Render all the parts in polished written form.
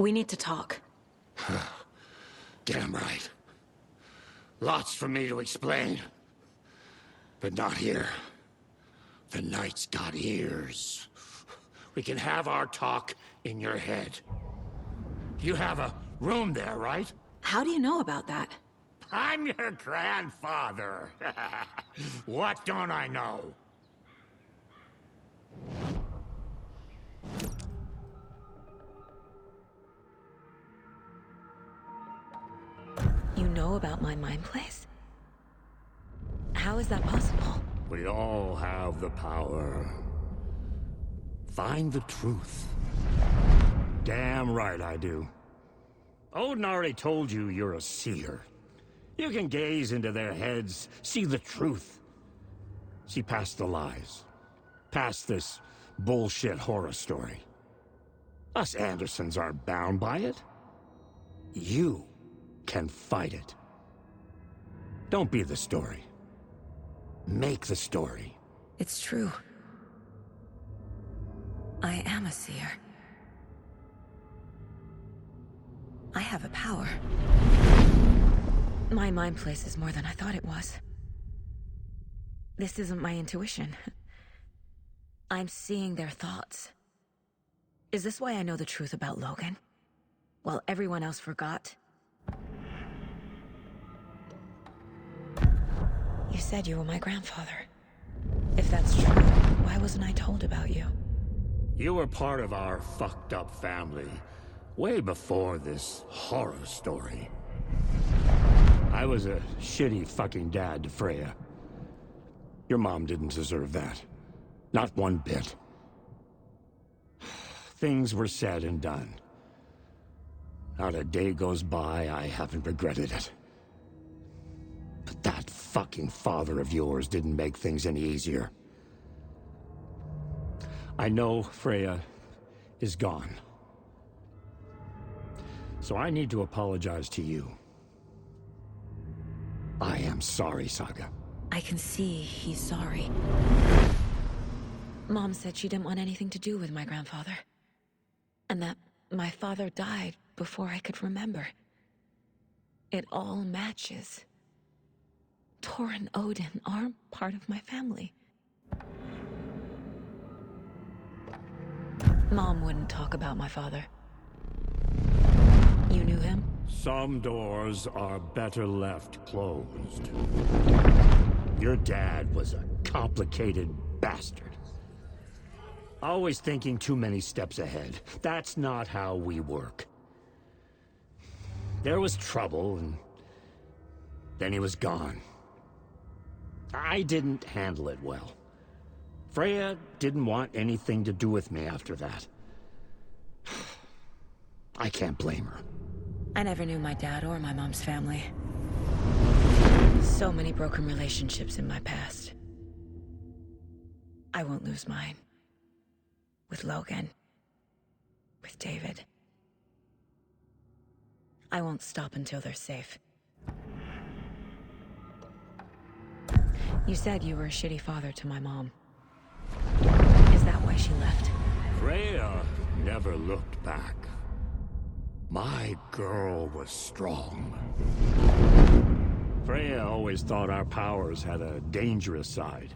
We need to talk. Damn right. Lots for me to explain. But not here. The night's got ears. We can have our talk in your head. You have a room there, right? How do you know about that? I'm your grandfather. What don't I know? You know about my mind place? How is that possible? We all have the power. Find the truth. Damn right I do. Odin already told you you're a seer. You can gaze into their heads, see the truth. See past the lies. Past this bullshit horror story. Us Andersons aren't bound by it. You can fight it. Don't be the story. Make the story. It's true. I am a seer. I have a power. My mind place is more than I thought it was. This isn't my intuition. I'm seeing their thoughts. Is this why I know the truth about Logan? While everyone else forgot? You said you were my grandfather. If that's true, why wasn't I told about you? You were part of our fucked up family, way before this horror story. I was a shitty fucking dad to Freya. Your mom didn't deserve that. Not one bit. Things were said and done. Not a day goes by I haven't regretted it. But that fucking father of yours didn't make things any easier. I know Freya is gone. So I need to apologize to you. I am sorry, Saga. I can see he's sorry. Mom said she didn't want anything to do with my grandfather. And that my father died before I could remember. It all matches. Tor and Odin aren't part of my family. Mom wouldn't talk about my father. You knew him? Some doors are better left closed. Your dad was a complicated bastard. Always thinking too many steps ahead. That's not how we work. There was trouble, and then he was gone. I didn't handle it well. Freya didn't want anything to do with me after that. I can't blame her. I never knew my dad or my mom's family. So many broken relationships in my past. I won't lose mine. With Logan. With David. I won't stop until they're safe. You said you were a shitty father to my mom. Is that why she left? Freya never looked back. My girl was strong. Freya always thought our powers had a dangerous side.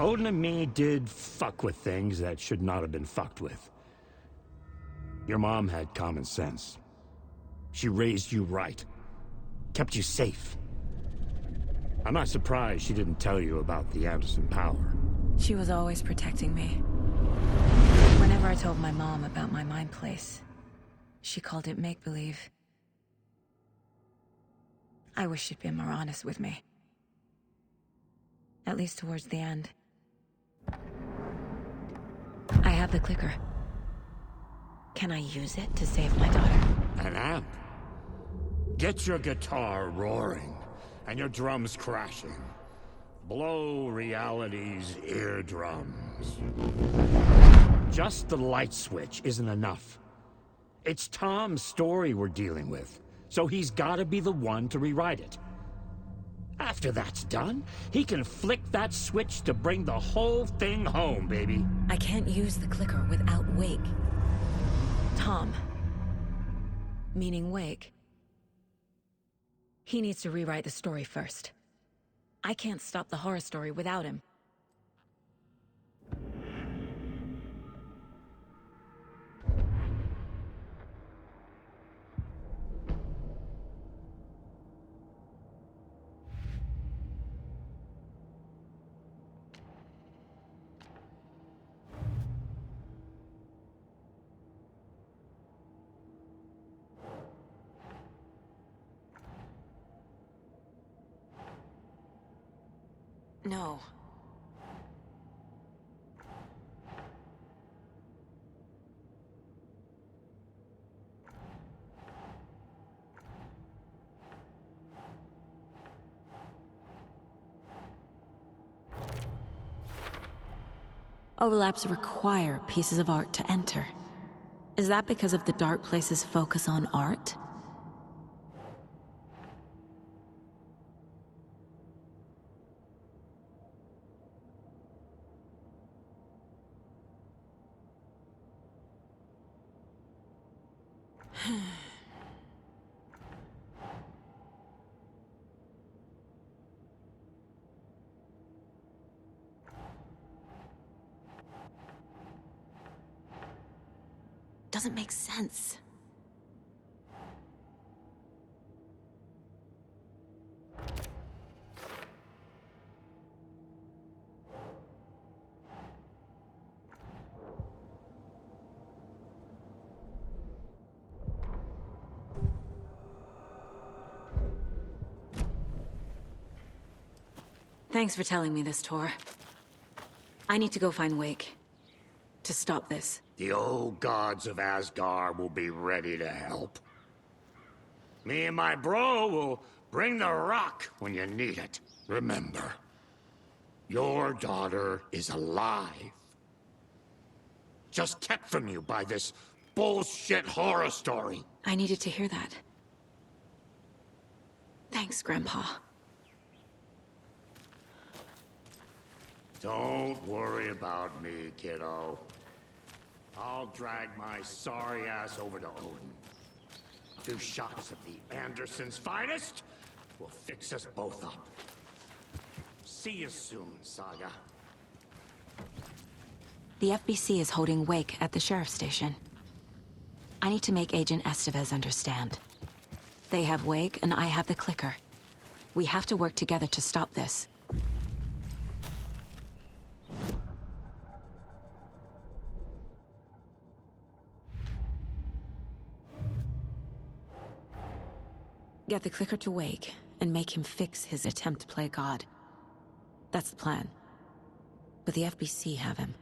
Odin and me did fuck with things that should not have been fucked with. Your mom had common sense. She raised you right. Kept you safe. I'm not surprised she didn't tell you about the Anderson power. She was always protecting me. Whenever I told my mom about my mind place, she called it make-believe. I wish she'd been more honest with me. At least towards the end. I have the clicker. Can I use it to save my daughter? An amp. Get your guitar roaring, and your drums crashing. Blow reality's eardrums. Just the light switch isn't enough. It's Tom's story we're dealing with, so he's gotta be the one to rewrite it. After that's done, he can flick that switch to bring the whole thing home, baby. I can't use the clicker without Wake. Tom, meaning Wake. He needs to rewrite the story first. I can't stop the horror story without him. No. Overlaps require pieces of art to enter. Is that because of the Dark Place's focus on art? Doesn't make sense. Thanks for telling me this, Tor. I need to go find Wake. To stop this. The old gods of Asgard will be ready to help. Me and my bro will bring the rock when you need it. Remember, your daughter is alive. Just kept from you by this bullshit horror story. I needed to hear that. Thanks, Grandpa. Don't worry about me, kiddo. I'll drag my sorry ass over to Odin. A few shots of the Andersons' finest will fix us both up. See you soon, Saga. The FBC is holding Wake at the sheriff's station. I need to make Agent Estevez understand. They have Wake and I have the clicker. We have to work together to stop this. Get the clicker to Wake, and make him fix his attempt to play God. That's the plan. But the FBC have him.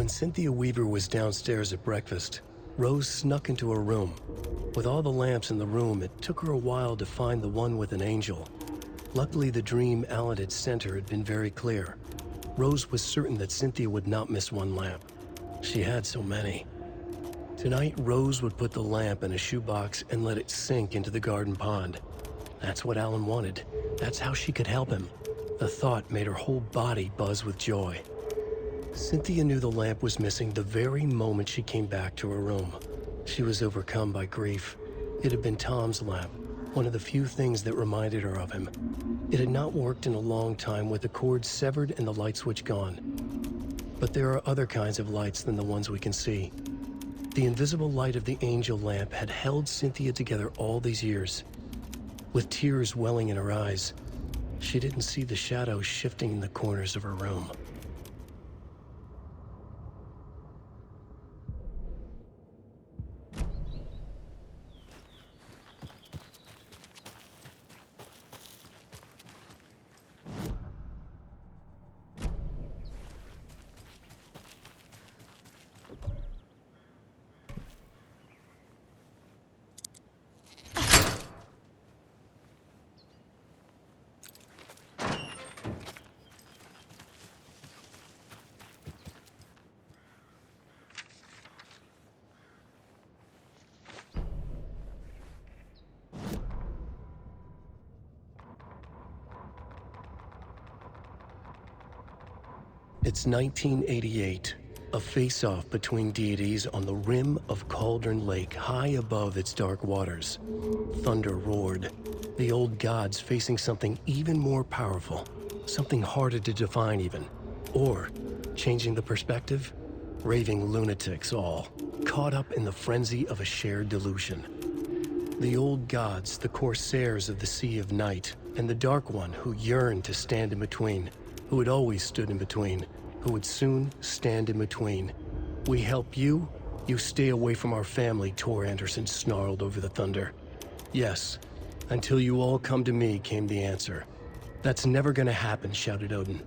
When Cynthia Weaver was downstairs at breakfast, Rose snuck into her room. With all the lamps in the room, it took her a while to find the one with an angel. Luckily, the dream Alan had sent her had been very clear. Rose was certain that Cynthia would not miss one lamp. She had so many. Tonight, Rose would put the lamp in a shoebox and let it sink into the garden pond. That's what Alan wanted. That's how she could help him. The thought made her whole body buzz with joy. Cynthia knew the lamp was missing the very moment she came back to her room. She was overcome by grief. It had been Tom's lamp, one of the few things that reminded her of him. It had not worked in a long time with the cord severed and the light switch gone. But there are other kinds of lights than the ones we can see. The invisible light of the angel lamp had held Cynthia together all these years. With tears welling in her eyes, she didn't see the shadows shifting in the corners of her room. It's 1988, a face-off between deities on the rim of Cauldron Lake, high above its dark waters. Thunder roared, the old gods facing something even more powerful, something harder to define even. Or, changing the perspective, raving lunatics all, caught up in the frenzy of a shared delusion. The old gods, the corsairs of the Sea of Night, and the Dark One who yearned to stand in between, who had always stood in between, who would soon stand in between. We help you, you stay away from our family, Tor Anderson snarled over the thunder. Yes, until you all come to me, came the answer. That's never gonna happen, shouted Odin.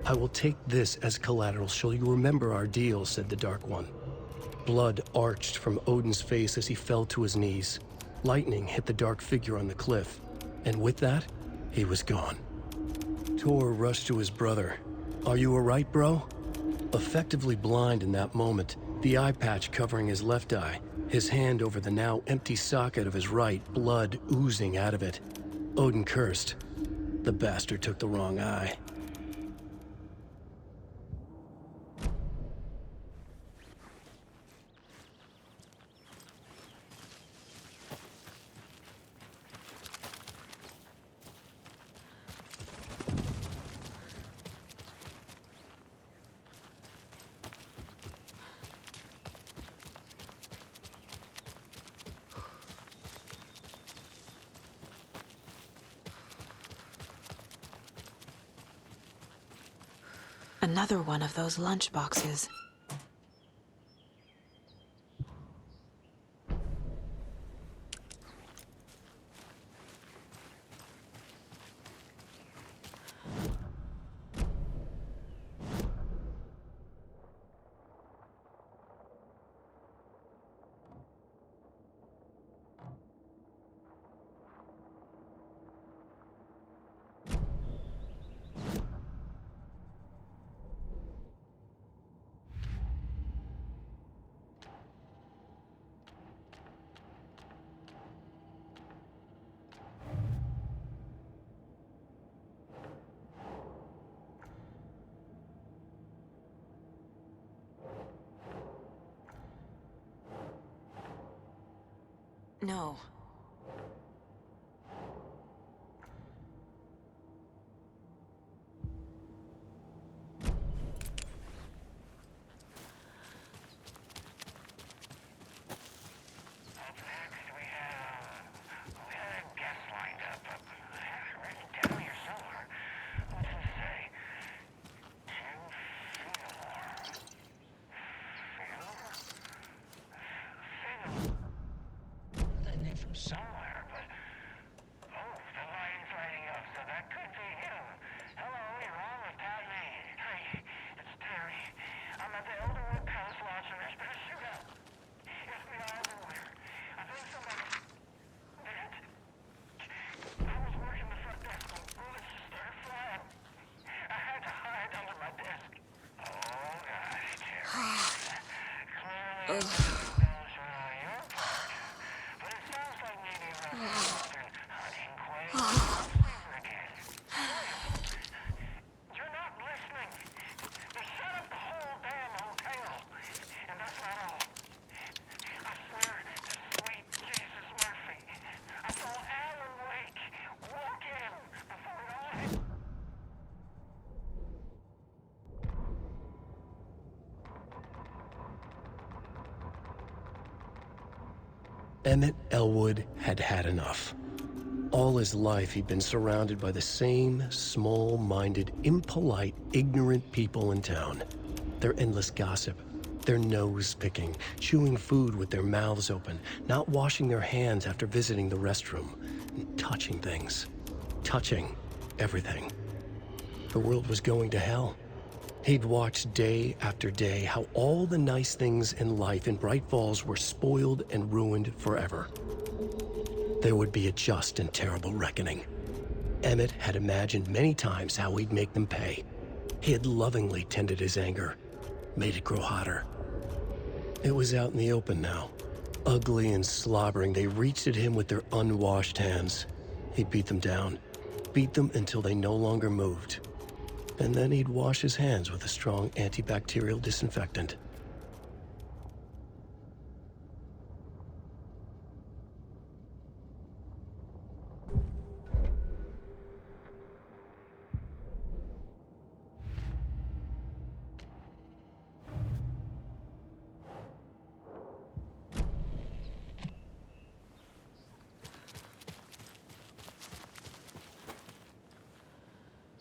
I will take this as collateral, shall you remember our deal, said the Dark One. Blood arched from Odin's face as he fell to his knees. Lightning hit the dark figure on the cliff, and with that, he was gone. Tor rushed to his brother. Are you alright, bro? Effectively blind in that moment, the eye patch covering his left eye, his hand over the now empty socket of his right, blood oozing out of it. Odin cursed. The bastard took the wrong eye. Another one of those lunch boxes. No. Somewhere, but... Oh, the line's lighting up, so that could be him. Hello, you're on with Pat May. Hi, it's Terry. I'm at the Elderwood Palace Lodge and there's been a shootout. FBI everywhere. I think somebody... Dead? I was working the front desk when bullets started flying. I had to hide under my desk. Oh, God, Terry. Clearly... Emmett Elwood had had enough. All his life, he'd been surrounded by the same small-minded, impolite, ignorant people in town. Their endless gossip, their nose-picking, chewing food with their mouths open, not washing their hands after visiting the restroom, and touching things. Touching everything. The world was going to hell. He'd watched day after day how all the nice things in life in Bright Falls were spoiled and ruined forever. There would be a just and terrible reckoning. Emmett had imagined many times how he'd make them pay. He had lovingly tended his anger, made it grow hotter. It was out in the open now. Ugly and slobbering, they reached at him with their unwashed hands. He'd beat them down, beat them until they no longer moved. And then he'd wash his hands with a strong antibacterial disinfectant.